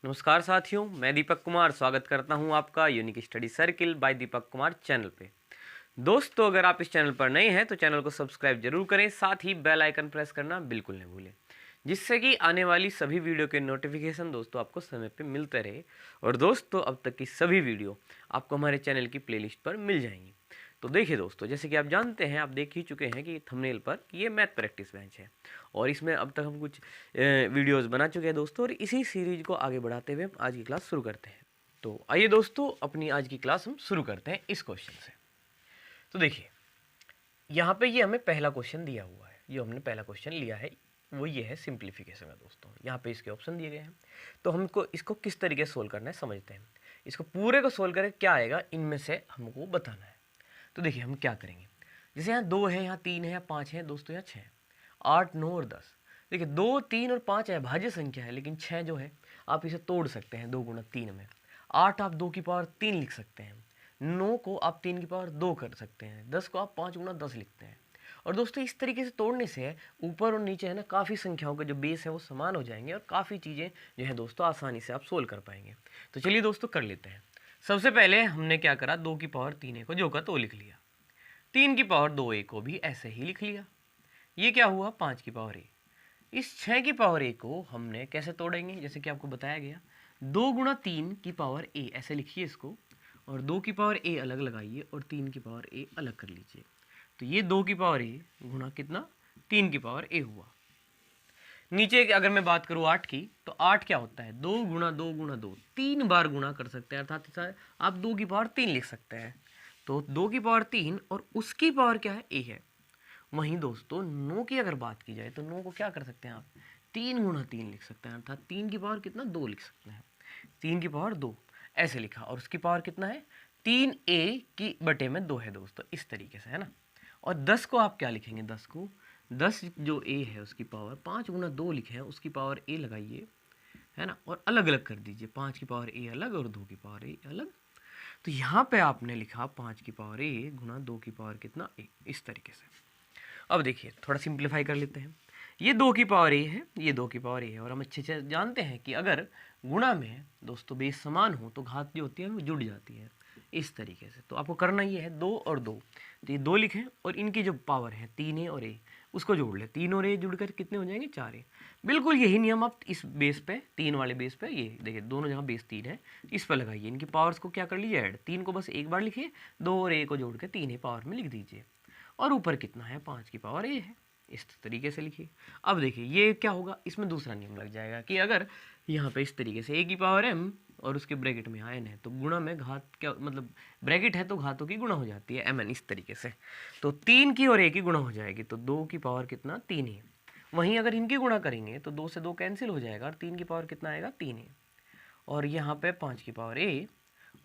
नमस्कार साथियों, मैं दीपक कुमार स्वागत करता हूं आपका unique study circle bye Deepak Kumar channel पे। दोस्तों, अगर आप इस चैनल पर नए हैं तो चैनल को सब्सक्राइब जरूर करें, साथ ही बेल आइकन प्रेस करना बिल्कुल नहीं भूलें, जिससे कि आने वाली सभी वीडियो के नोटिफिकेशन दोस्तों आपको समय पे मिलते रहे। और दोस्तों, अब तक की सभी वीडियो आपको हमारे चैनल की प्लेलिस्ट पर मिल जाएंगी। तो देखिए दोस्तों, जैसे कि आप जानते हैं, आप देख ही चुके हैं कि थंबनेल पर कि ये मैथ प्रैक्टिस बेंच है और इसमें अब तक हम कुछ वीडियोस बना चुके हैं दोस्तों, और इसी सीरीज को आगे बढ़ाते हुए हम आज की क्लास शुरू करते हैं। तो आइए दोस्तों, अपनी आज की क्लास हम शुरू करते हैं इस क्वेश्चन से। तो देखिए, यहाँ पे ये हमें पहला क्वेश्चन दिया हुआ है, जो हमने पहला क्वेश्चन लिया है वो ये है सिंप्लीफिकेशन का दोस्तों। यहाँ पे इसके ऑप्शन दिए गए हैं, तो हमको इसको किस तरीके से सोल्व करना है समझते हैं। इसको पूरे को सोल्व करके क्या आएगा, इनमें से हमको बताना है। तो देखिए हम क्या करेंगे, जैसे यहाँ 2 है, यहाँ 3 है, यहाँ 5 है दोस्तों, यहाँ 6 है, 8, 9 और 10। देखिए 2, 3 और 5 अभाज्य संख्या है, लेकिन 6 जो है आप इसे तोड़ सकते हैं 2 गुणा 3 में। 8 आप 2 की पावर 3 लिख सकते हैं, 9 को आप 3 की पावर 2 कर सकते हैं, 10 को आप 5 गुणा 10 लिखते हैं। और दोस्तों इस तरीके से तोड़ने से ऊपर और नीचे है ना, काफ़ी संख्याओं का जो बेस है वो समान हो जाएंगे और काफ़ी चीज़ें जो है दोस्तों आसानी से आप सोल्व कर पाएंगे। तो चलिए दोस्तों कर लेते हैं। सबसे पहले हमने क्या करा, 2 की पावर 3 ए को जो का तो लिख लिया, 3 की पावर 2 ए को भी ऐसे ही लिख लिया। ये क्या हुआ, 5 की पावर ए। इस 6 की पावर ए को हमने कैसे तोड़ेंगे, जैसे कि आपको बताया गया, 2 गुणा 3 की पावर ए ऐसे लिखिए इसको, और 2 की पावर ए अलग लगाइए और 3 की पावर ए अलग कर लीजिए। तो ये 2 की पावर ए गुणा कितना, 3 की पावर ए हुआ। नीचे अगर मैं बात करूँ 8 की, तो 8 क्या होता है, 2 गुणा 2 गुणा 2, 3 बार गुणा कर सकते हैं, अर्थात आप 2 की पावर 3 लिख सकते हैं। तो 2 की पावर 3 और उसकी पावर क्या है, ए है। वहीं दोस्तों 9 की अगर बात की जाए तो 9 को क्या कर सकते हैं आप, 3 गुणा 3 लिख सकते हैं, अर्थात 3 की पावर कितना, 2 लिख सकते हैं। 3 की पावर 2 ऐसे लिखा, और उसकी पावर कितना है, 3 ए की बटे में 2 है दोस्तों, इस तरीके से है ना। और 10 को आप क्या लिखेंगे, 10 को 10 जो ए है उसकी पावर 5 गुणा 2 लिखे हैं, उसकी पावर ए लगाइए है ना, और अलग अलग कर दीजिए, 5 की पावर ए अलग और 2 की पावर ए अलग। तो यहाँ पे आपने लिखा 5 की पावर ए गुणा 2 की पावर कितना, ए, इस तरीके से। अब देखिए थोड़ा सिंप्लीफाई कर लेते हैं, ये 2 की पावर ए है, ये 2 की पावर ए है, और हम अच्छे से जानते हैं कि अगर गुणा में दोस्तों बेस समान हो तो घात जो होती है वो जुड़ जाती है, इस तरीके से। तो आपको करना ये है 2 और 2, तो ये 2 लिखें और इनकी जो पावर है 3 ए और ए उसको जोड़ ले, 3 और ए जुड़कर कितने हो जाएंगे, 4 ए। बिल्कुल यही नियम आप इस बेस पे, 3 वाले बेस पे, ये देखिए दोनों जहाँ बेस 3 है इस पर लगाइए, इनकी पावर्स को क्या कर लीजिए ऐड, 3 को बस एक बार लिखिए, 2 और ए को जोड़ के 3 ए पावर में लिख दीजिए, और ऊपर कितना है, 5 की पावर ए है, इस तरीके से लिखिए। अब देखिए ये क्या होगा, इसमें दूसरा नियम लग जाएगा कि अगर यहाँ पे इस तरीके से ए की पावर एम और उसके ब्रैकेट में एन है, तो गुणा में घात क्या, मतलब ब्रैकेट है तो घातों की गुणा हो जाती है, एम एन, इस तरीके से। तो 3 की और ए की गुणा हो जाएगी, तो 2 की पावर कितना, 3 है। वहीं अगर इनकी गुणा करेंगे तो 2 से 2 कैंसिल हो जाएगा, और 3 की पावर कितना आएगा, 3 है। और यहाँ पे 5 की पावर ए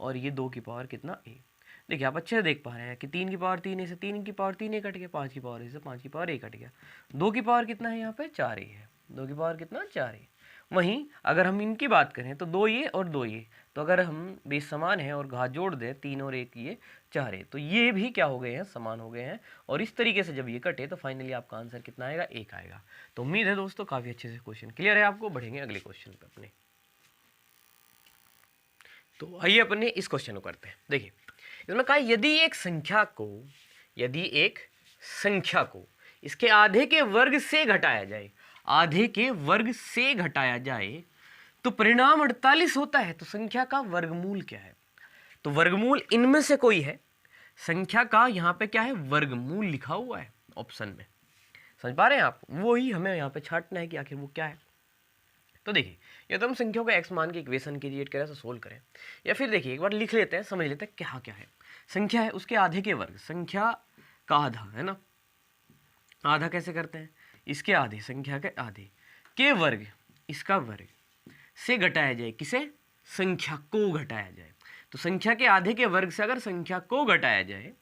और ये 2 की पावर कितना, ए। देखिए आप अच्छे से देख पा रहे हैं कि 3 की पावर 3 ए से 3 की पावर 3 ए कट गया, 5 की पावर ए से 5 की पावर ए कट गया, 2 की पावर कितना है यहाँ पे, 4 ए है, 2 की पावर कितना, 4 ए। वहीं अगर हम इनकी बात करें तो 2 ये और 2 ये, तो अगर हम बेस समान है और घात जोड़ दें 3 और 1 ये 4 ए, तो ये भी क्या हो गए हैं, समान हो गए हैं। और इस तरीके से जब ये कटे तो फाइनली आपका आंसर कितना आएगा, 1 आएगा। तो उम्मीद है दोस्तों काफ़ी अच्छे से क्वेश्चन क्लियर है आपको। बढ़ेंगे अगले क्वेश्चन पे अपने। तो आइए अपने इस क्वेश्चन को करते हैं। देखिए इसमें कहा, यदि एक संख्या को इसके आधे के वर्ग से घटाया जाए, आधे के वर्ग से घटाया जाए तो परिणाम 48 होता है, तो संख्या का वर्गमूल क्या है। तो वर्गमूल इनमें से कोई है, संख्या का यहाँ पे क्या है, वर्गमूल लिखा हुआ है ऑप्शन में, समझ पा रहे हैं आप, वो ही हमें यहाँ पे छांटना है कि आखिर वो क्या है। तो देखिए, या तो हम संख्याओं का एक्स मान के इक्वेशन क्रिएट करें तो सोल्व करें, या फिर देखिए एक बार लिख लेते हैं, समझ लेते हैं क्या क्या है। संख्या है, उसके आधे के वर्ग, संख्या का आधा है ना, आधा कैसे करते हैं, इसके आधे, संख्या के आधे के वर्ग, इसका वर्ग से घटाया जाए, किसे, संख्या को घटाया जाए। तो संख्या के आधे के वर्ग से अगर संख्या को घटाया जाए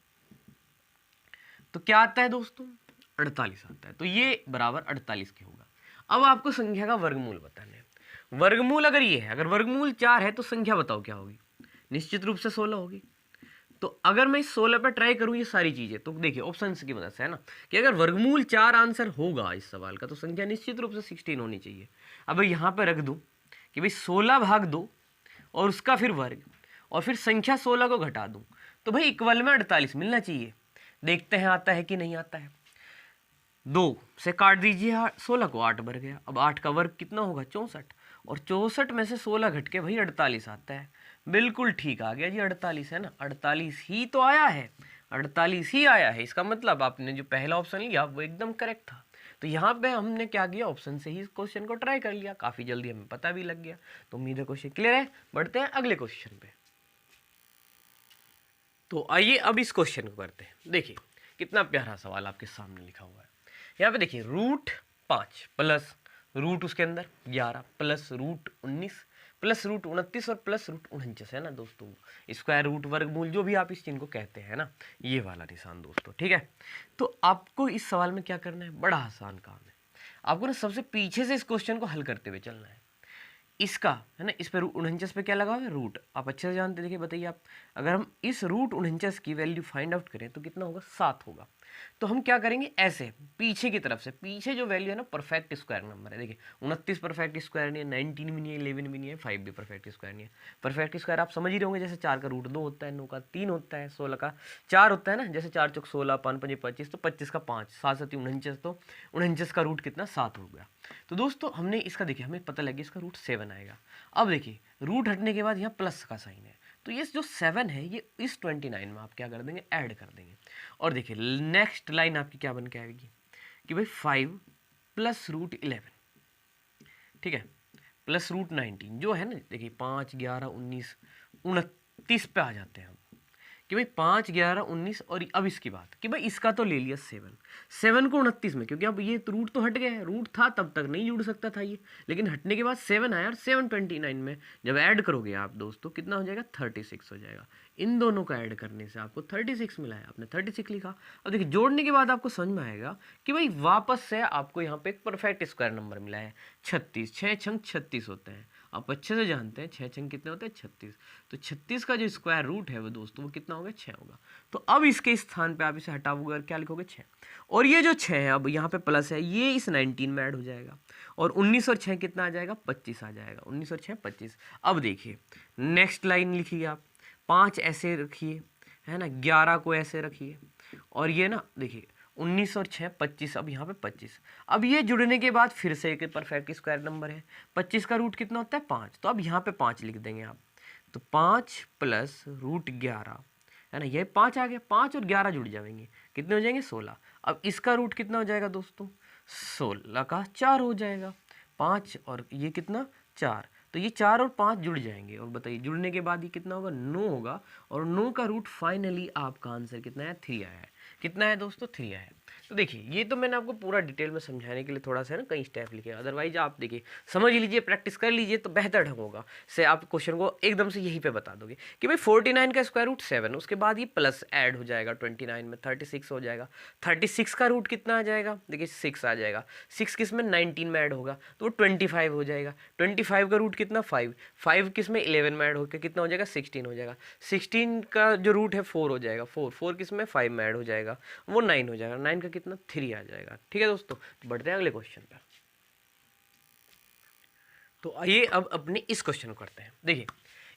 तो क्या आता है दोस्तों, 48 आता है। तो ये बराबर 48 के होगा। अब आपको संख्या का वर्गमूल बताना है। वर्गमूल अगर ये है, अगर वर्गमूल 4 है तो संख्या बताओ क्या होगी, निश्चित रूप से 16 होगी। तो अगर मैं इस 16 पर ट्राई करूं ये सारी चीजें, तो देखिए ऑप्शन की मदद से है ना, कि अगर वर्गमूल 4 आंसर होगा इस सवाल का तो संख्या निश्चित रूप से 16 होनी चाहिए। अब यहाँ पर रख दूं कि भाई 16 भाग 2 और उसका फिर वर्ग और फिर संख्या 16 को घटा दूं तो भाई इक्वल में 48 मिलना चाहिए। देखते हैं आता है कि नहीं आता है। 2 से काट दीजिए 16 को, 8 बढ़ गया। अब 8 का वर्ग कितना होगा 64, और 64 में से 16 घट के भाई 48 आता है। बिल्कुल ठीक आ गया जी, 48 है ना, 48 ही तो आया है, 48 ही आया है। इसका मतलब आपने जो पहला ऑप्शन लिया वो एकदम करेक्ट था। तो यहाँ पे हमने क्या किया, ऑप्शन से ही इस क्वेश्चन को ट्राई कर लिया, काफ़ी जल्दी हमें पता भी लग गया। तो उम्मीद है क्वेश्चन क्लियर है। बढ़ते हैं अगले क्वेश्चन पे। तो आइए अब इस क्वेश्चन को करते हैं। देखिए कितना प्यारा सवाल आपके सामने लिखा हुआ है। यहाँ पे देखिए √5 प्लस रूट उसके अंदर 11 प्लस √19 प्लस √29 और प्लस √49 है ना दोस्तों, स्क्वायर रूट वर्गमूल जो भी आप इस चिन्ह को कहते हैं ना, ये वाला निशान दोस्तों, ठीक है। तो आपको इस सवाल में क्या करना है, बड़ा आसान काम है। आपको ना सबसे पीछे से इस क्वेश्चन को हल करते हुए चलना है। इसका है ना, इस पर √49 पे क्या लगा हुआ है, रूट, आप अच्छे से जानते। देखिए बताइए आप, अगर हम इस √49 की वैल्यू फाइंड आउट करें तो कितना होगा, 7 होगा। तो हम क्या करेंगे, ऐसे पीछे की तरफ से, पीछे जो वैल्यू है ना परफेक्ट स्क्वायर नंबर है। देखिए 29 परफेक्ट स्क्वायर नहीं है, 19 भी नहीं है, 11 भी नहीं है, 5 भी परफेक्ट स्क्वायर नहीं है। परफेक्ट स्क्वायर आप समझ ही रहे होंगे, जैसे 4 का √2 होता है, 9 का 3 होता है, 16 का 4 होता है ना, जैसे 4 चौक 16, 5 5 25, तो 25 का 5, 7 7 49, तो 49 का रूट कितना, 7 हो गया। तो दोस्तों हमने इसका देखिए, हमें पता लग गया इसका √7 आएगा। अब देखिए रूट हटने के बाद यहाँ प्लस का साइन है, तो ये जो 7 है ये इस 29 में आप क्या कर देंगे, ऐड कर देंगे। और देखिए नेक्स्ट लाइन आपकी क्या बन के आएगी कि भाई 5 प्लस √11, ठीक है, प्लस √19 जो है ना, देखिए 5 11 19 29 पे आ जाते हैं हम कि भाई 5 11 19, और अब इसकी बात कि भाई इसका तो ले लिया 7 को 29 में, क्योंकि अब ये रूट तो हट गया है, रूट था तब तक नहीं जुड़ सकता था ये, लेकिन हटने के बाद 7 आया, और 729 में जब ऐड करोगे आप दोस्तों कितना हो जाएगा, 36 हो जाएगा। इन दोनों का ऐड करने से आपको 36 मिला है, आपने 36 लिखा। अब देखिए जोड़ने के बाद आपको समझ में आएगा कि भाई वापस से आपको यहाँ पे एक परफेक्ट स्क्वायर नंबर मिला है, 36, 6 छंग 36 होते हैं, आप अच्छे से जानते हैं 6 छंग कितने होते हैं, 36। तो 36 का जो स्क्वायर रूट है वो दोस्तों वो कितना होगा, 6 होगा। तो अब इसके स्थान पे आप इसे हटाओगे, क्या लिखोगे, 6। और ये जो 6 है अब यहाँ पे प्लस है, ये इस 19 में ऐड हो जाएगा, और 19 और 6 कितना आ जाएगा, 25 आ जाएगा, 19 और 6 25। अब देखिए नेक्स्ट लाइन लिखिए आप, 5 ऐसे रखिए है ना, 11 को ऐसे रखिए, और ये ना देखिए 19 और 6 25, अब यहाँ पे 25। अब ये जुड़ने के बाद फिर से एक परफेक्ट स्क्वायर नंबर है, 25 का रूट कितना होता है, 5, तो अब यहाँ पे 5 लिख देंगे आप। तो 5 प्लस √11 है ना, ये 5 आ गया, 5 और 11 जुड़ जाएंगे, कितने हो जाएंगे, 16। अब इसका रूट कितना हो जाएगा दोस्तों, 16 का 4 हो जाएगा, 5 और ये कितना, 4, तो ये 4 और 5 जुड़ जाएंगे, और बताइए जुड़ने के बाद ये कितना होगा, 9 होगा, और 9 का रूट फाइनली आपका आंसर कितना है, 3 आया है। कितना है दोस्तों, 3 आया है। तो देखिए ये तो मैंने आपको पूरा डिटेल में समझाने के लिए थोड़ा सा है ना कई स्टेप लिखे, अदरवाइज आप देखिए समझ लीजिए, प्रैक्टिस कर लीजिए तो बेहतर ढंग होगा से आप क्वेश्चन को एकदम से यहीं पे बता दोगे कि भाई 49 का स्क्वायर रूट 7, उसके बाद ये प्लस ऐड हो जाएगा 29 में, 36 हो जाएगा। 36 का रूट कितना आ जाएगा, देखिए 6 आ जाएगा, 6 किस में, 19 में ऐड होगा तो वो 25 हो जाएगा। 25 का रूट कितना, 5, 5 किस में, 11 में ऐड होकर कितना हो जाएगा, 16 हो जाएगा। 16 का जो रूट है 4 हो जाएगा, 4 किस में, 5 में ऐड हो जाएगा, वो 9 हो जाएगा, 9 का कितना, 3 आ जाएगा। ठीक है दोस्तों, बढ़ते हैं अगले क्वेश्चन पर। तो आइए अब अपने इस क्वेश्चन को करते हैं। देखिए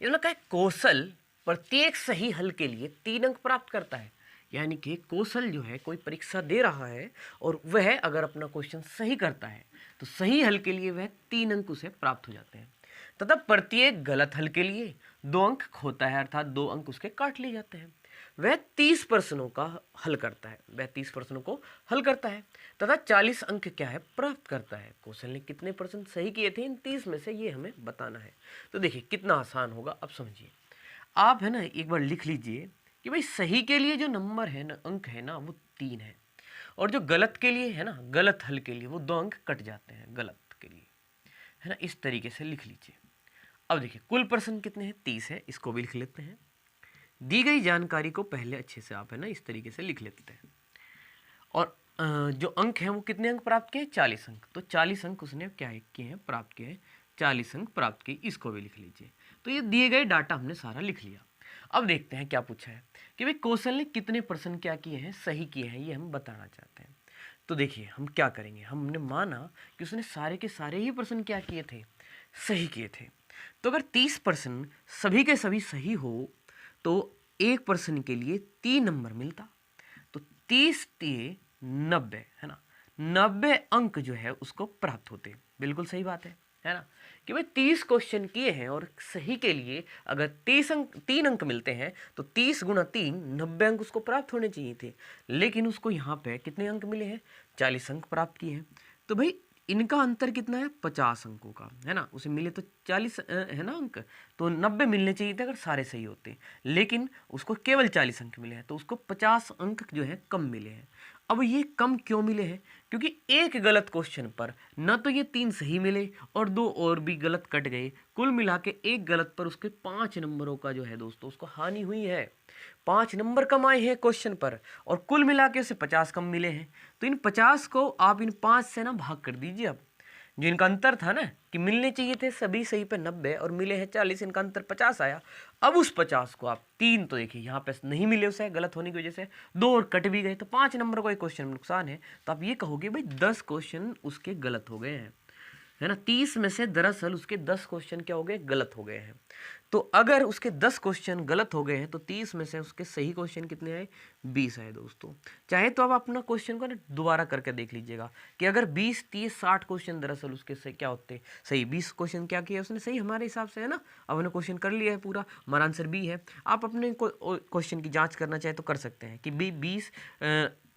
इसमें क्या है, कौशल प्रत्येक सही हल के लिए 3 अंक प्राप्त करता है। यानी कि कौशल जो है कोई परीक्षा दे रहा है और वह अगर अपना क्वेश्चन सही करता है तो सही हल के लिए वह 3 अंक उसे प्राप्त हो जाते हैं, तथा प्रत्येक गलत हल के लिए 2 अंक खोता है, अर्थात 2 अंक उसके काट लिए जाते हैं। वह 30 प्रश्नों का हल करता है, वह 30 प्रश्नों को हल करता है तथा 40 अंक क्या है, प्राप्त करता है। कौशल ने कितने प्रश्न सही किए थे इन 30 में से, ये हमें बताना है। तो देखिए कितना आसान होगा, अब समझिए आप है ना, एक बार लिख लीजिए कि भाई सही के लिए जो नंबर है ना, अंक है ना, वो 3 है, और जो गलत के लिए है ना, गलत हल के लिए वो 2 अंक कट जाते हैं, गलत के लिए है ना, इस तरीके से लिख लीजिए। अब देखिए कुल प्रश्न कितने हैं, 30 है, इसको भी लिख लेते हैं। दी गई जानकारी को पहले अच्छे से आप है ना इस तरीके से लिख लेते हैं, और जो अंक हैं वो कितने अंक प्राप्त किए, 40 अंक, तो 40 अंक उसने क्या किए हैं, प्राप्त किए हैं, 40 अंक प्राप्त किए, इसको भी लिख लीजिए। तो ये दिए गए डाटा हमने सारा लिख लिया। अब देखते हैं क्या पूछा है कि भाई कौशल ने कितने प्रश्न क्या किए हैं, सही किए हैं, ये हम बताना चाहते हैं। तो देखिए हम क्या करेंगे, हमने माना कि उसने सारे के सारे ही प्रश्न क्या किए थे, सही किए थे। तो अगर 30% सभी के सभी सही हो तो 1% के लिए 3 नंबर मिलता। तो 30 तिये 90, है ना, 90 अंक जो है उसको प्राप्त होते। बिल्कुल सही बात है ना, कि भाई 30 क्वेश्चन किए हैं और सही के लिए अगर 3 अंक मिलते हैं तो 30 गुणा 3 90 अंक उसको प्राप्त होने चाहिए थे, लेकिन उसको यहाँ पे कितने अंक मिले हैं, 40 अंक प्राप्त किए हैं। तो भाई इनका अंतर कितना है, 50 अंकों का, है ना, उसे मिले तो 40 है ना अंक, तो 90 मिलने चाहिए थे अगर सारे सही होते, लेकिन उसको केवल 40 अंक मिले हैं, तो उसको 50 अंक जो है कम मिले हैं। अब ये कम क्यों मिले हैं, क्योंकि एक गलत क्वेश्चन पर न तो ये 3 सही मिले और 2 और भी गलत कट गए, कुल मिला के एक गलत पर उसके 5 नंबरों का जो है दोस्तों उसको हानि हुई है। 5 नंबर कम आए हैं क्वेश्चन पर और कुल मिला के उसे 50 कम मिले हैं। तो इन 50 को आप इन 5 से ना भाग कर दीजिए। अब जो इनका अंतर था ना कि मिलने चाहिए थे सभी सही पे 90 और मिले हैं 40, इनका अंतर 50 आया। अब उस 50 को आप 3 तो देखिए यहाँ पे नहीं मिले उसे गलत होने की वजह से, 2 और कट भी गए, तो 5 नंबर को एक क्वेश्चन में नुकसान है। तो आप ये कहोगे भाई 10 क्वेश्चन उसके गलत हो गए हैं, है ना, 30 में से दरअसल उसके 10 क्वेश्चन क्या हो गए, गलत हो गए हैं। तो अगर उसके 10 क्वेश्चन गलत हो गए हैं तो 30 में से उसके सही क्वेश्चन कितने आए, 20 आए दोस्तों। चाहे तो आप अपना क्वेश्चन को ना दोबारा करके देख लीजिएगा कि अगर 20 30 60 क्वेश्चन दरअसल उसके से क्या होते सही, 20 क्वेश्चन क्या किया उसने सही हमारे हिसाब से, है ना, अब हमने क्वेश्चन कर लिया है पूरा, हमारा आंसर बी है। आप अपने क्वेश्चन की जाँच करना चाहे तो कर सकते हैं कि 20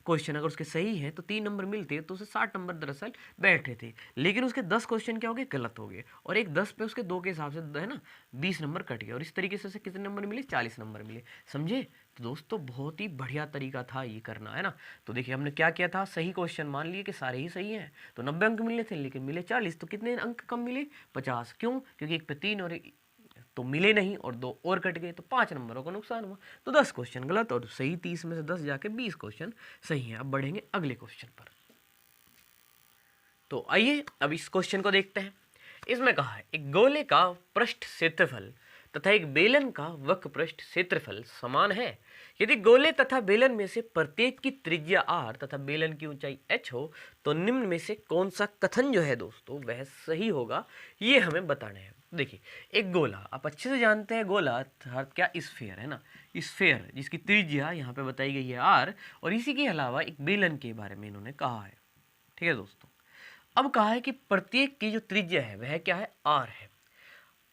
क्वेश्चन अगर उसके सही हैं तो 3 नंबर मिलते तो उसे 60 नंबर दरअसल बैठे थे, लेकिन उसके 10 क्वेश्चन क्या हो गए, गलत हो गए, और एक 10 पे उसके 2 के हिसाब से, है ना, 20 नंबर कट गए, और इस तरीके से उसे कितने नंबर मिले, 40 नंबर मिले। समझे? तो दोस्तों बहुत ही बढ़िया तरीका था ये करना, है ना। तो देखिए हमने क्या किया था, सही क्वेश्चन मान लिए कि सारे ही सही हैं तो 90 अंक मिलने थे, लेकिन मिले 40, तो कितने अंक कम मिले, 50। क्यों? क्योंकि एक पे 3 और तो मिले नहीं और 2 और कट गए, तो 5 नंबरों का नुकसान हुआ। तो 10 क्वेश्चन गलत और सही 30 में से 10 जाके 20 क्वेश्चन सही हैं। अब बढ़ेंगे अगले क्वेश्चन पर। तो आइए अब इस क्वेश्चन को देखते हैं। इसमें कहा है एक गोले का पृष्ठ क्षेत्रफल तथा एक बेलन का वक्र पृष्ठ क्षेत्रफल समान है। यदि गोले तथा बेलन में से प्रत्येक की त्रिज्या r तथा बेलन की ऊंचाई h हो तो निम्न में से कौन सा कथन जो है दोस्तों वह सही होगा, ये हमें बताना है। देखिए एक गोला, आप अच्छे से जानते हैं गोला अर्थात क्या, स्फीयर, है ना, स्फीयर जिसकी त्रिज्या यहाँ पे बताई गई है r, और इसी के अलावा एक बेलन के बारे में इन्होंने कहा है। ठीक है दोस्तों, अब कहा है कि प्रत्येक की जो त्रिज्या है वह क्या है, r है।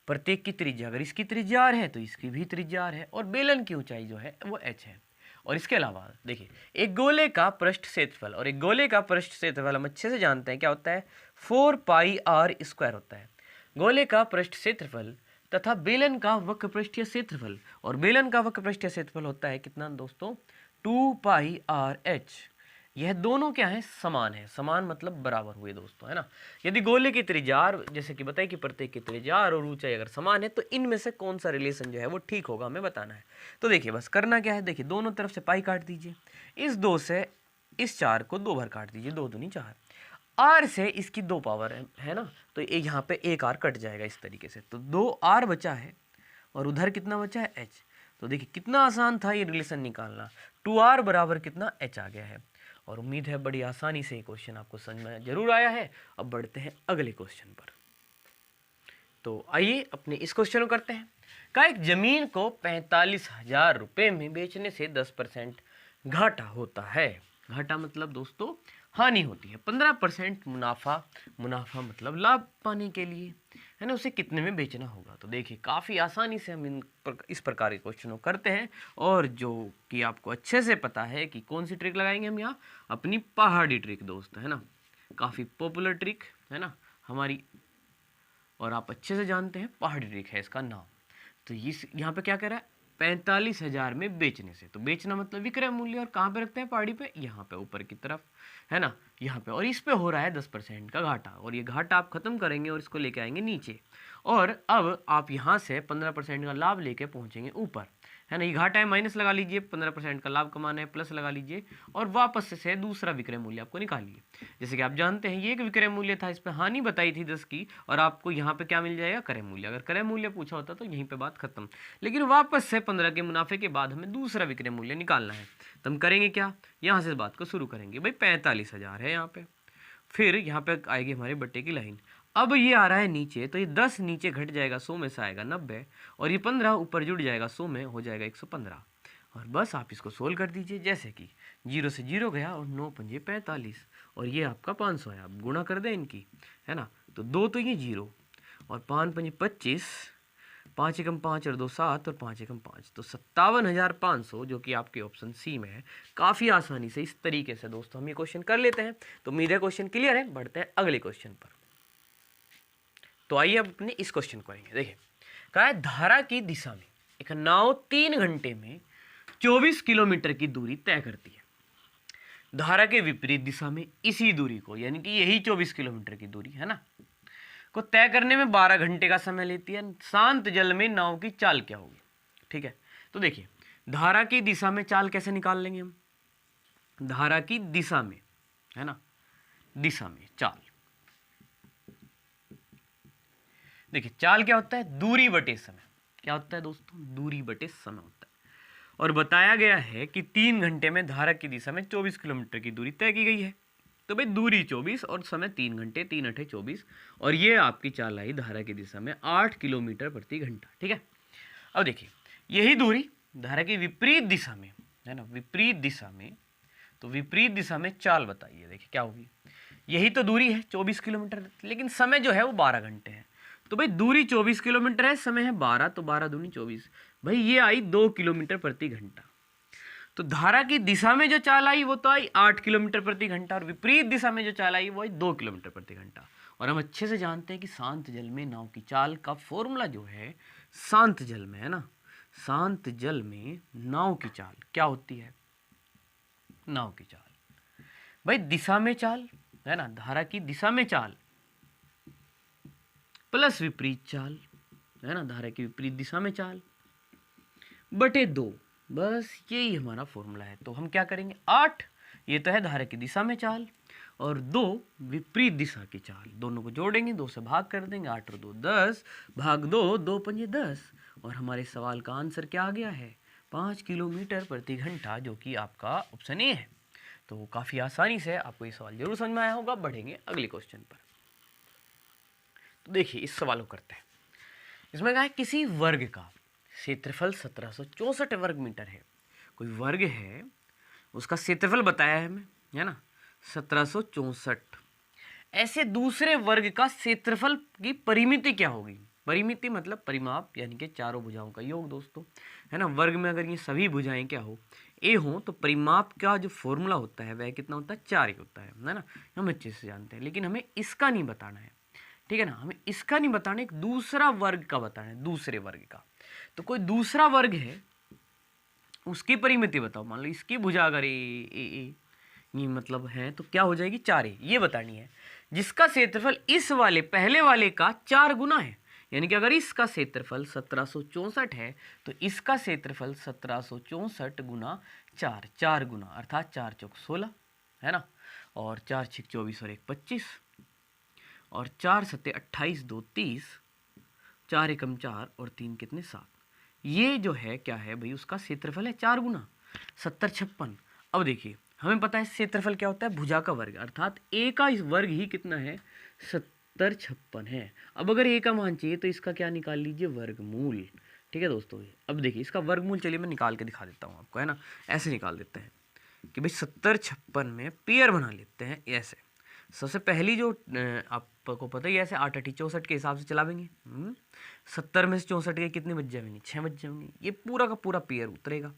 प्रत्येक की त्रिज्या, अगर इसकी त्रिज्या r है तो इसकी भी त्रिज्या r है, और बेलन की ऊंचाई जो है वो h है। और इसके अलावा देखिए एक गोले का पृष्ठ क्षेत्रफल, और एक गोले का पृष्ठ क्षेत्रफल हम अच्छे से जानते हैं क्या होता है, 4 पाई r स्क्वायर होता है गोले का पृष्ठ क्षेत्रफल, तथा बेलन का वक्र पृष्ठीय क्षेत्रफल, और बेलन का वक्र पृष्ठीय क्षेत्रफल होता है कितना दोस्तों, 2 पाई r h। यह दोनों क्या है, समान है, समान मतलब बराबर हुए दोस्तों, है ना। यदि गोले की त्रिज्या जैसे कि बताइए कि प्रत्येक की त्रिज्या और ऊंचाई अगर समान है तो इनमें से कौन सा रिलेशन जो है वो ठीक होगा हमें बताना है। तो देखिए बस करना क्या है, देखिए दोनों तरफ से पाई काट दीजिए, इस 2 से इस 4 को 2 बार काट दीजिए, 2 दूनी 4, r से इसकी 2 पावर है ना, तो यहाँ पे एक r कट जाएगा इस तरीके से, तो 2r बचा है और उधर कितना बचा है, h। तो देखिए कितना आसान था ये रिलेशन निकालना, 2r बराबर कितना, h आ गया है। और उम्मीद है बड़ी आसानी से ये क्वेश्चन आपको समझ में जरूर आया है। अब बढ़ते हैं अगले क्वेश्चन पर। तो आइए अपने इस क्वेश्चन को करते हैं। का एक जमीन को 45,000 रुपये में बेचने से 10% घाटा होता है। घाटा मतलब दोस्तों हानि होती है। 15% मुनाफा, मुनाफा मतलब लाभ पाने के लिए, है ना, उसे कितने में बेचना होगा। तो देखिए काफ़ी आसानी से हम इस प्रकार के क्वेश्चन को करते हैं, और जो कि आपको अच्छे से पता है कि कौन सी ट्रिक लगाएंगे हम यहाँ, अपनी पहाड़ी ट्रिक दोस्त, है ना, काफ़ी पॉपुलर ट्रिक है ना हमारी, और आप अच्छे से जानते हैं पहाड़ी ट्रिक है इसका नाम। तो इस यहाँ पे क्या कह रहा है, 45,000 में बेचने से, तो बेचना मतलब विक्रय मूल्य, और कहाँ पे रखते हैं पहाड़ी पे, यहाँ पे ऊपर की तरफ, है ना, यहाँ पे, और इस पे हो रहा है 10% का घाटा, और ये घाटा आप खत्म करेंगे और इसको लेके आएंगे नीचे, और अब आप यहाँ से 15% का लाभ लेके पहुँचेंगे ऊपर, है ना। ये घाटा है, माइनस लगा लीजिए, 15% का लाभ कमाना है, प्लस लगा लीजिए, और वापस से दूसरा विक्रय मूल्य आपको निकालिए। जैसे कि आप जानते हैं ये एक विक्रय मूल्य था, इस पर हानि बताई थी 10 की, और आपको यहाँ पे क्या मिल जाएगा, क्रय मूल्य। अगर क्रय मूल्य पूछा होता तो यहीं पे बात खत्म, लेकिन वापस से 15 के मुनाफे के बाद हमें दूसरा विक्रय मूल्य निकालना है। तो हम करेंगे क्या, यहाँ से बात को शुरू करेंगे। भाई 45,000 है यहाँ पे, फिर यहाँ पे आएगी हमारे बट्टे की लाइन, अब ये आ रहा है नीचे, तो ये 10 नीचे घट जाएगा, 100 में से आएगा 90, और ये 15 ऊपर जुड़ जाएगा 100 में, हो जाएगा 115। और बस आप इसको सोल्व कर दीजिए, जैसे कि 0 से 0 गया और 9 पंजे 45, और ये आपका 500 है। आप गुणा कर दें इनकी, है ना, तो 2 तो ये 0 और 5 पंजे 25, 5 एकम 5 और 2 7 और 5 एकम 5, तो 57,500 जो कि आपके ऑप्शन सी में है। काफ़ी आसानी से इस तरीके से दोस्तों हम ये क्वेश्चन कर लेते हैं। तो उम्मीद है क्वेश्चन क्लियर है। बढ़ते हैं अगले क्वेश्चन पर। तो आइए अब अपने इस क्वेश्चन को करेंगे। देखिए कहा है धारा की दिशा में एक नाव 3 घंटे में 24 किलोमीटर की दूरी तय करती है। धारा के विपरीत दिशा में इसी दूरी को, यानी कि यही 24 किलोमीटर की दूरी है ना, को तय करने में 12 घंटे का समय लेती है। शांत जल में नाव की चाल क्या होगी? ठीक है, तो देखिए धारा की दिशा में चाल कैसे निकाल लेंगे हम? धारा की दिशा में, है ना, दिशा में चाल, देखिए चाल क्या होता है? दूरी बटे समय। क्या होता है दोस्तों? दूरी बटे समय होता है। और बताया गया है कि 3 घंटे में धारा की दिशा में 24 किलोमीटर की दूरी तय की गई है। तो भाई दूरी 24 और समय 3 घंटे, 3 अठे 24, और ये आपकी चाल आई धारा की दिशा में 8 किलोमीटर प्रति घंटा। ठीक है, अब देखिए यही दूरी धारा की विपरीत दिशा में, है ना, विपरीत दिशा में, तो विपरीत दिशा में चाल बताइए। देखिए क्या होगी? यही तो दूरी है 24 किलोमीटर, लेकिन समय जो है वो 12 घंटे है। तो भाई दूरी 24 किलोमीटर है, समय है 12, तो 12 दूनी 24, भाई ये आई 2 किलोमीटर प्रति घंटा। तो धारा की दिशा में जो चाल आई वो तो आई 8 किलोमीटर प्रति घंटा, और विपरीत दिशा में जो चाल आई वो आई 2 किलोमीटर प्रति घंटा। और हम अच्छे से जानते हैं कि शांत जल में नाव की चाल का फॉर्मूला जो है, शांत जल में, है ना, शांत जल में नाव की चाल क्या होती है? नाव की चाल भाई दिशा में चाल, है ना, धारा की दिशा में चाल प्लस विपरीत चाल, है ना, धारा की विपरीत दिशा में चाल बटे 2, बस यही हमारा फॉर्मूला है। तो हम क्या करेंगे? 8 ये तो है धारा की दिशा में चाल, और 2 विपरीत दिशा की चाल, दोनों को जोड़ेंगे, 2 से भाग कर देंगे, 8 और 2 10, भाग 2, 2 पंजे 10, और हमारे सवाल का आंसर क्या आ गया है? 5 किलोमीटर प्रति घंटा, जो कि आपका ऑप्शन ए है। तो काफ़ी आसानी से आपको ये सवाल जरूर समझ में आया होगा। बढ़ेंगे अगले क्वेश्चन पर। तो देखिए इस सवाल को करते हैं। इसमें कहा है किसी वर्ग का क्षेत्रफल 1764 वर्ग मीटर है। कोई वर्ग है, उसका क्षेत्रफल बताया है हमें, है ना, 1764। ऐसे दूसरे वर्ग का क्षेत्रफल की परिमिति क्या होगी? परिमिति मतलब परिमाप, यानी कि चारों भुजाओं का योग दोस्तों, है ना। वर्ग में अगर ये सभी भुजाएं क्या हो, ए हो, तो परिमाप का जो फॉर्मूला होता है वह कितना होता है? 4 ही होता है ना। हम अच्छे से जानते हैं, लेकिन हमें इसका नहीं बताना है, ठीक है ना, हमें इसका नहीं बताना, एक दूसरा वर्ग का बताना है, दूसरे वर्ग का। तो कोई दूसरा वर्ग है, उसकी परिमिति बताओ। मान लो इसकी भुजा अगर ए ये मतलब है, तो क्या हो जाएगी? 4a, ये बतानी है, जिसका क्षेत्रफल इस वाले पहले वाले का 4 गुना है। यानी कि अगर इसका क्षेत्रफल 1764 है, तो इसका क्षेत्रफल 1764 गुना 4, 4 गुना, अर्थात 4 चौक 16, है ना, और 4 छिक 24 और 1 25, और 4 सत्ते 28, 2 30, 4 एकम 4 और 3 कितने? 7। ये जो है क्या है भाई? उसका क्षेत्रफल है 4 गुना 70 56। अब देखिए हमें पता है क्षेत्रफल क्या होता है? भुजा का वर्ग, अर्थात ए का इस वर्ग ही कितना है? 70 56 है। अब अगर ए का मान चाहिए तो इसका क्या निकाल लीजिए? वर्गमूल। ठीक है दोस्तों, अब देखिए इसका वर्गमूल, चलिए मैं निकाल के दिखा देता हूँ आपको, है ना। ऐसे निकाल देते हैं कि भाई 70 56 में पेयर बना लेते हैं ऐसे। सबसे पहली जो आपको पता ही ऐसे 8 8 64 के हिसाब से चलावेंगे। 70 में से 64 के कितने बच जाएंगे? 6 बच जाएंगे। ये पूरा का पूरा पेयर उतरेगा।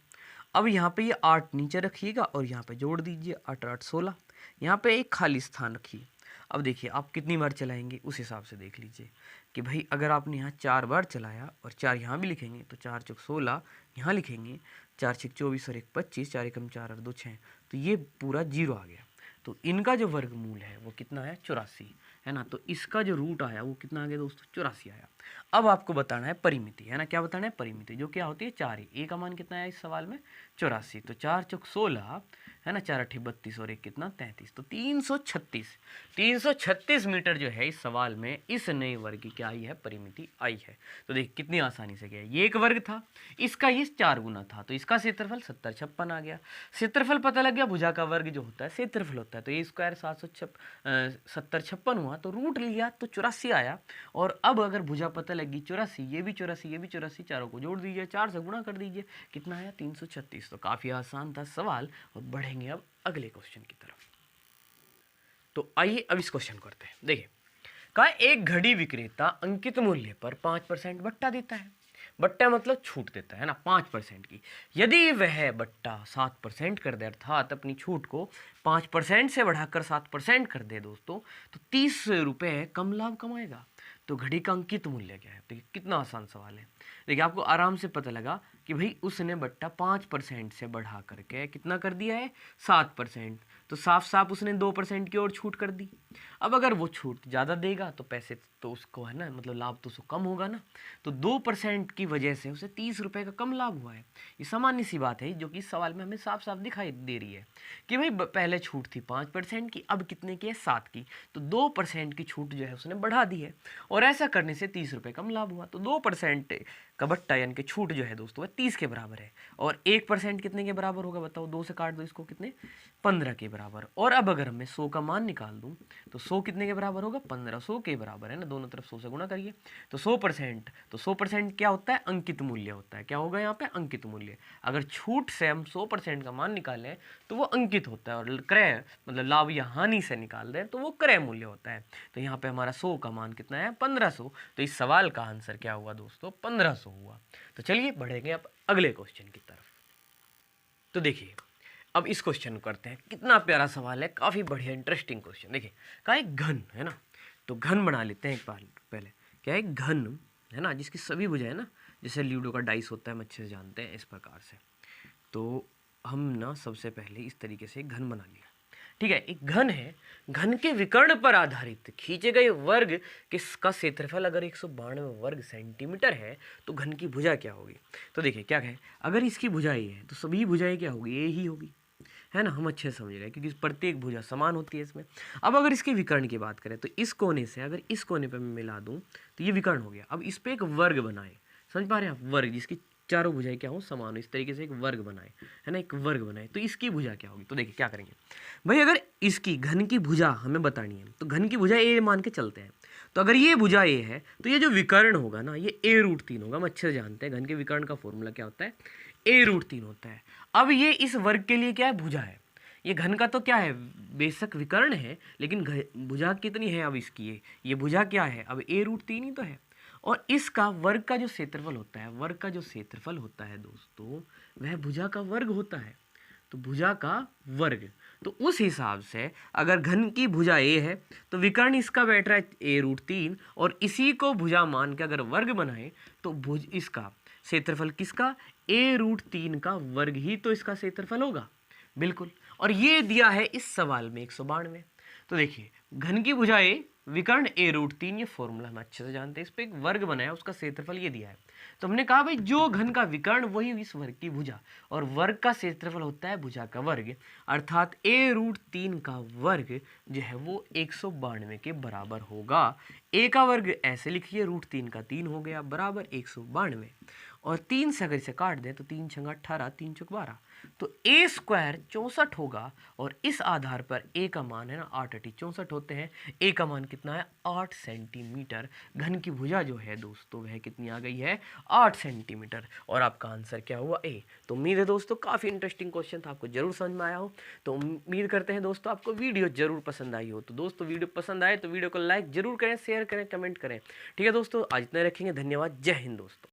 अब यहाँ पे ये 8 नीचे रखिएगा और यहाँ पे जोड़ दीजिए, 8 8 16। यहाँ पे एक खाली स्थान रखिए। अब देखिए आप कितनी बार चलाएंगे उस हिसाब से देख लीजिए कि भाई अगर आपने यहाँ 4 बार चलाया और 4 यहाँ भी लिखेंगे, तो 4 चौक 16 यहाँ लिखेंगे, 4 छिक 24 और 1 25, 4 एकम 4 और 2 6, तो ये पूरा 0 आ गया। तो इनका जो वर्गमूल है वो कितना है? 84, है ना। तो इसका जो रूट आया वो कितना आ गया दोस्तों? 84 आया। अब आपको बताना है परिमिति, है ना। क्या बताना है? परिमिति, जो क्या होती है 4 ही। ए का मान कितना है इस सवाल में? 84। तो 4 चौक 16, है ना, 4 अठी 32 और 1 कितना? 33। तो 336 मीटर जो है इस सवाल में इस नए वर्ग की क्या आई है? परिमिति आई है। तो देखिए कितनी आसानी से गया। ये एक वर्ग था, इसका ये 4 गुना था, तो इसका क्षेत्रफल 70 56 आ गया। क्षेत्रफल पता लग गया, भुजा का वर्ग जो होता है क्षेत्रफल होता है, तो ये स्क्वायर 70 56 हुआ। हुआ तो रूट लिया तो 84 आया। और अब अगर भुजा पता लगी 84, ये भी 84, ये भी 84, चारों को जोड़ दीजिए, 4 से गुणा कर दीजिए, कितना आया 336। तो काफ़ी आसान था सवाल। और बढ़ेंगे अब अगले क्वेश्चन की तरफ। तो आइए अब इस क्वेश्चन करते हैं। देखिए, कहा एक घड़ी विक्रेता अंकित मूल्य पर 5% बट्टा देता है। बट्टा मतलब छूट देता है ना, 5% की। यदि वह बट्टा 7% कर दे, अर्थात अपनी छूट को 5% से बढ़ाकर 7% कर दे दोस्तों, तो 30 रुपये कम लाभ कमाएगा। तो घड़ी का अंकित मूल्य क्या है? देखिए कितना आसान सवाल है। देखिए आपको आराम से पता लगा कि भाई उसने बट्टा 5% से बढ़ा करके कितना कर दिया है, 7%। तो साफ साफ उसने 2% की और छूट कर दी। अब अगर वो छूट ज़्यादा देगा तो पैसे तो उसको है ना, मतलब लाभ तो उसको कम होगा ना। तो 2% की वजह से उसे 30 रुपये का कम लाभ हुआ है। ये सामान्य सी बात है जो कि इस सवाल में हमें साफ साफ दिखाई दे रही है कि भाई पहले छूट थी 5% की, अब कितने की है, 7 की। तो 2% की छूट जो है उसने बढ़ा दी है, और ऐसा करने से 30 रुपये कम लाभ हुआ। तो 2% का बट्टा यानी कि छूट जो है दोस्तों वह 30 के बराबर है। और 1% कितने के बराबर होगा बताओ, 2 से काट दो इसको, कितने, 15 के बराबर। और अब अगर मैं 100 का मान निकाल दूं तो 100 कितने के बराबर होगा, 1500 के बराबर है ना। दोनों तरफ 100 से गुणा करिए तो 100%। तो 100% क्या होता है, अंकित मूल्य होता है। क्या होगा यहाँ पे, अंकित मूल्य। अगर छूट से हम 100% का मान निकालें तो वो अंकित होता है, और क्रय मतलब लाभ या हानि से निकाल दें तो वो क्रय मूल्य होता है। तो यहाँ पे हमारा 100 का मान कितना है, 1500। तो इस सवाल का आंसर क्या हुआ दोस्तों, 1500 हुआ। तो चलिए बढ़ेंगे अब अगले क्वेश्चन की तरफ। तो देखिए अब इस क्वेश्चन को करते हैं। कितना प्यारा सवाल है, काफ़ी बढ़िया इंटरेस्टिंग क्वेश्चन। देखिए कहा एक घन है ना, तो घन बना लेते हैं एक बार पहले। क्या है, घन है ना, जिसकी सभी भुजाएं है ना, जैसे ल्यूडो का डाइस होता है, हम अच्छे से जानते हैं, इस प्रकार से। तो हम ना सबसे पहले इस तरीके से एक घन बना लिया। ठीक है, एक घन है, घन के विकर्ण पर आधारित खींचे गए वर्ग का क्षेत्रफल अगर 192 वर्ग सेंटीमीटर है तो घन की भुजा क्या होगी। तो देखिए क्या है, अगर इसकी भुजा ए है तो सभी भुजाएं क्या होगी, ए ही होगी, है ना। हम अच्छे से समझ रहे हैं क्योंकि प्रत्येक भुजा समान होती है इसमें। अब अगर इसके विकर्ण की बात करें तो इस कोने से अगर इस कोने पर मैं मिला दूं तो ये विकर्ण हो गया। अब इस पर एक वर्ग बनाए, समझ पा रहे हैं आप, वर्ग जिसकी चारों भुजाएं क्या हो, समान हो, इस तरीके से एक वर्ग बनाए, है ना, एक वर्ग बनाए। तो इसकी भुजा क्या होगी, तो देखिए क्या करेंगे भाई, अगर इसकी घन की भुजा हमें बतानी है तो घन की भुजा ए मान के चलते हैं। तो अगर ये भुजा ए है तो ये जो विकर्ण होगा ना, ये a√3 होगा। हम अच्छे से जानते हैं घन के विकर्ण का फॉर्मूला क्या होता है, a√3 होता है। अब ये इस वर्ग के लिए क्या है, भुजा है। ये घन का तो क्या है, बेशक विकर्ण है, लेकिन भुजा कितनी है अब इसकी, ये भुजा क्या है, अब a√3 ही तो है। और इसका वर्ग का जो क्षेत्रफल होता है, वर्ग का जो क्षेत्रफल होता है दोस्तों, वह भुजा का वर्ग होता है। तो भुजा का वर्ग, तो उस हिसाब से अगर घन की भुजा ए है तो विकर्ण इसका बैठ रहा है a√3, और इसी को भुजा मान के अगर वर्ग बनाए तो भुज इसका क्षेत्रफल किसका, a√3 का वर्ग ही तो इसका क्षेत्रफल होगा, बिल्कुल। और ये दिया है इस सवाल में 192। तो देखिए घन की भुजा ए, विकर्ण a√3, ये फॉर्मूला हम अच्छे से जानते हैं। इस पे एक वर्ग बनाया, उसका क्षेत्रफल ये दिया है। तो हमने कहा भाई जो घन का विकर्ण वही इस वर्ग की भुजा, और वर्ग का क्षेत्रफल होता है भुजा का वर्ग, अर्थात a√3 का वर्ग जो है वो 192 के बराबर होगा। a का वर्ग ऐसे लिखिए, √3 का 3 हो गया, बराबर 192। और 3 से अगर इसे काट दें तो 3 छंगा 18, 3 चौक 12, तो a² 64 होगा। और इस आधार पर a का मान है ना 8 × 64 होते हैं। a का मान कितना है, 8 सेंटीमीटर। घन की भुजा जो है दोस्तों वह कितनी आ गई है, 8 सेंटीमीटर। और आपका आंसर क्या हुआ, a। तो उम्मीद है दोस्तों काफ़ी इंटरेस्टिंग क्वेश्चन था, आपको जरूर समझ में आया हो। तो उम्मीद करते हैं दोस्तों आपको वीडियो जरूर पसंद आई हो। तो दोस्तों वीडियो पसंद आए तो वीडियो को लाइक जरूर करें, शेयर करें, कमेंट करें। ठीक है दोस्तों, आज इतना रखेंगे, धन्यवाद, जय हिंद दोस्तों।